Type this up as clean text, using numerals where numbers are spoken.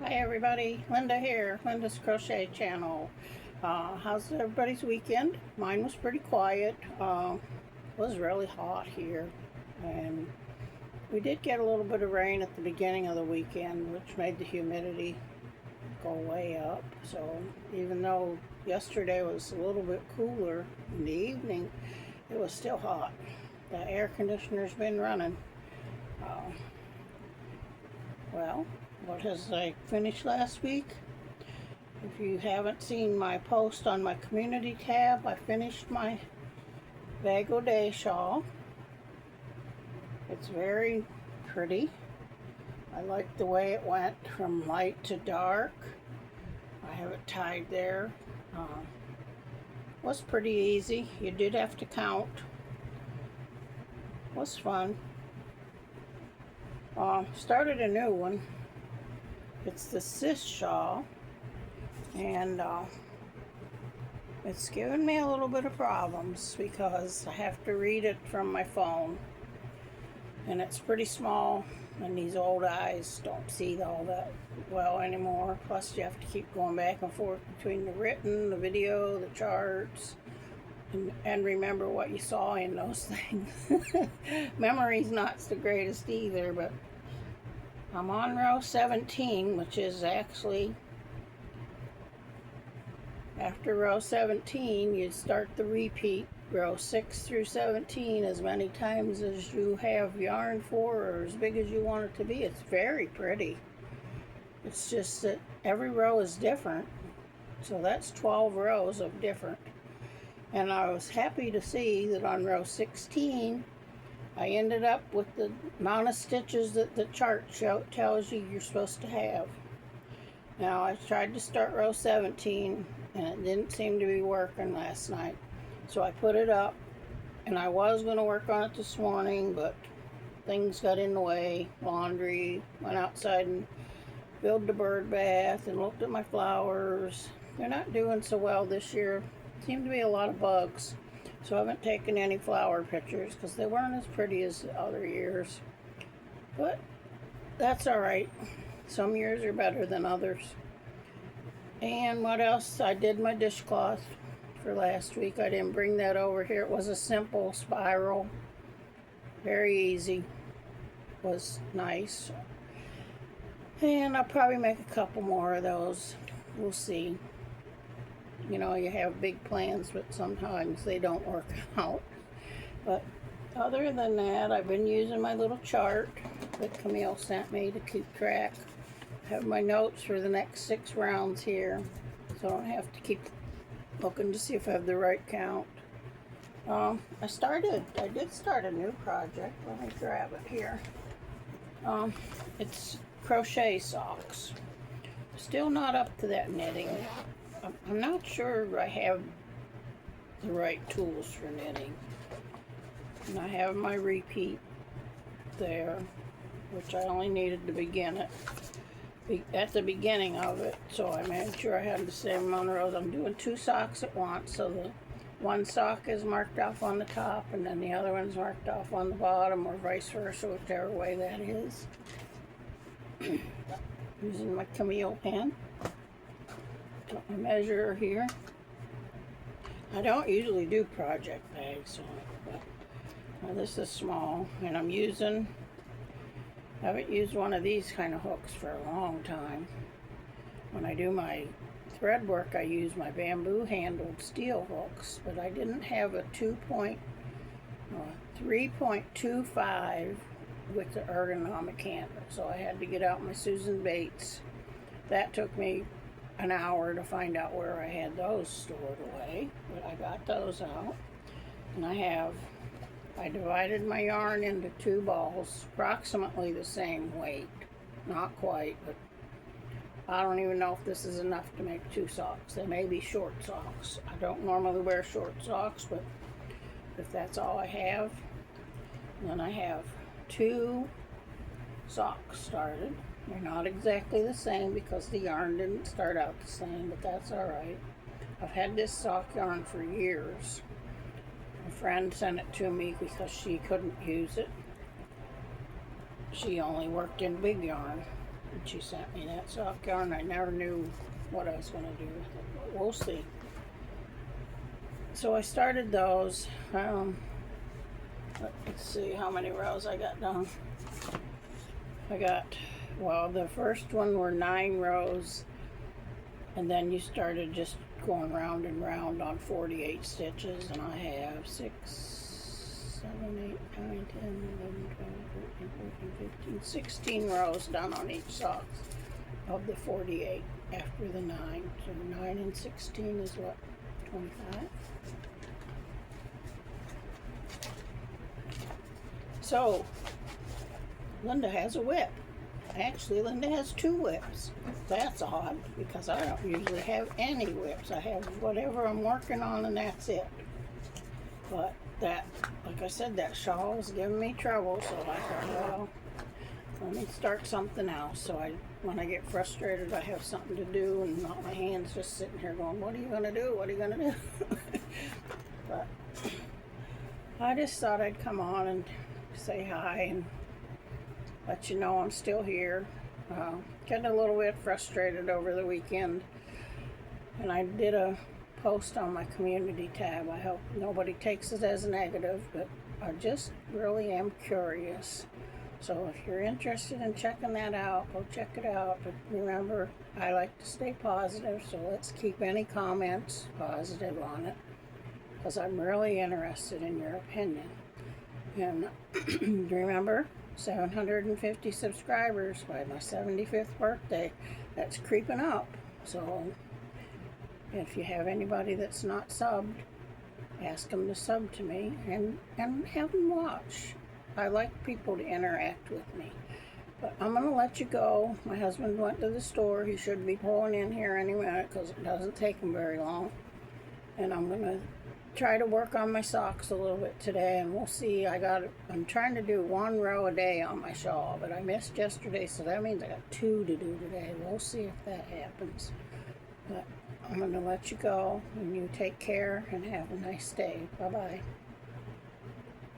Hi everybody, Linda here, Linda's Crochet Channel. How's everybody's weekend? Mine was pretty quiet. It was really hot here, and we did get a little bit of rain at the beginning of the weekend, which made the humidity go way up. So even though yesterday was a little bit cooler in the evening, it was still hot. The air conditioner's been running. Uh, well, what has I finished last week? If you haven't seen my post on my community tab, I finished my Bag O' Day shawl. It's very pretty. I like the way it went from light to dark. I have it tied there. Was pretty easy. You did have to count. Was fun. Started a new one. It's the Sis shawl, and it's given me a little bit of problems because I have to read it from my phone, and it's pretty small, and these old eyes don't see all that well anymore. Plus you have to keep going back and forth between the written, the video, the charts, and remember what you saw in those things. Memory's not the greatest either, but I'm on row 17, which is actually after row 17, you start the repeat, row 6 through 17, as many times as you have yarn for, or as big as you want it to be. It's very pretty. It's just that every row is different, so that's 12 rows of different. And I was happy to see that on row 16, I ended up with the amount of stitches that the chart tells you you're supposed to have. Now, I tried to start row 17, and it didn't seem to be working last night. So I put it up, and I was going to work on it this morning, but things got in the way. Laundry, went outside and filled the bird bath, and looked at my flowers. They're not doing so well this year. Seem to be a lot of bugs. So I haven't taken any flower pictures because they weren't as pretty as the other years. But that's alright. Some years are better than others. And what else? I did my dishcloth for last week. I didn't bring that over here. It was a simple spiral. Very easy. Was nice. And I'll probably make a couple more of those. We'll see. You know, you have big plans, but sometimes they don't work out. But other than that, I've been using my little chart that Camille sent me to keep track. I have my notes for the next 6 rounds here, so I don't have to keep looking to see if I have the right count. I did start a new project. Let me grab it here. It's crochet socks. Still not up to that knitting. I'm not sure I have the right tools for knitting. And I have my repeat there, which I only needed to begin it at the beginning of it, so I made sure I had the same amount of rows. I'm doing 2 socks at once, so the one sock is marked off on the top, and then the other one's marked off on the bottom, or vice versa, whichever way that is. Using my Camille pen. Got my measure here. I don't usually do project bags on it, but this is small, and I haven't used one of these kind of hooks for a long time. When I do my thread work, I use my bamboo handled steel hooks, but I didn't have a 3.25 with the ergonomic handle, so I had to get out my Susan Bates. That took me an hour to find out where I had those stored away, but I got those out. And I divided my yarn into 2 balls, approximately the same weight. Not quite, but I don't even know if this is enough to make 2 socks. They may be short socks. I don't normally wear short socks, but if that's all I have, then I have 2 socks started. They're not exactly the same because the yarn didn't start out the same, but that's alright. I've had this sock yarn for years. A friend sent it to me because she couldn't use it. She only worked in big yarn. And she sent me that sock yarn. I never knew what I was going to do with it, but we'll see. So I started those. Let's see how many rows I got done. Well, the first one were 9 rows, and then you started just going round and round on 48 stitches, and I have 6, 7, 8, 9, 10, 11, 12, 13, 14, 15, 16 rows done on each sock of the 48 after the 9. So 9 and 16 is what, 25? So, Linda has a whip. Actually, Linda has 2 whips. That's odd, because I don't usually have any whips. I have whatever I'm working on, and that's it. But that, like I said, that shawl was giving me trouble, so I thought, well, let me start something else. So when I get frustrated, I have something to do, and not my hands just sitting here going, what are you going to do? What are you going to do? But I just thought I'd come on and say hi and let you know I'm still here. Getting a little bit frustrated over the weekend, and I did a post on my community tab. I hope nobody takes it as a negative, but I just really am curious. So if you're interested in checking that out, go check it out. But remember, I like to stay positive, so let's keep any comments positive on it, because I'm really interested in your opinion. And remember, 750 subscribers by my 75th birthday. That's creeping up. So if you have anybody that's not subbed, ask them to sub to me and have them watch. I like people to interact with me. But I'm going to let you go. My husband went to the store. He should be pulling in here any minute, because it doesn't take him very long. And I'm going to try to work on my socks a little bit today, and we'll see. I'm trying to do 1 row a day on my shawl, but I missed yesterday, so that means I got 2 to do today. We'll see if that happens. But I'm going to let you go, and you take care and have a nice day. Bye-bye.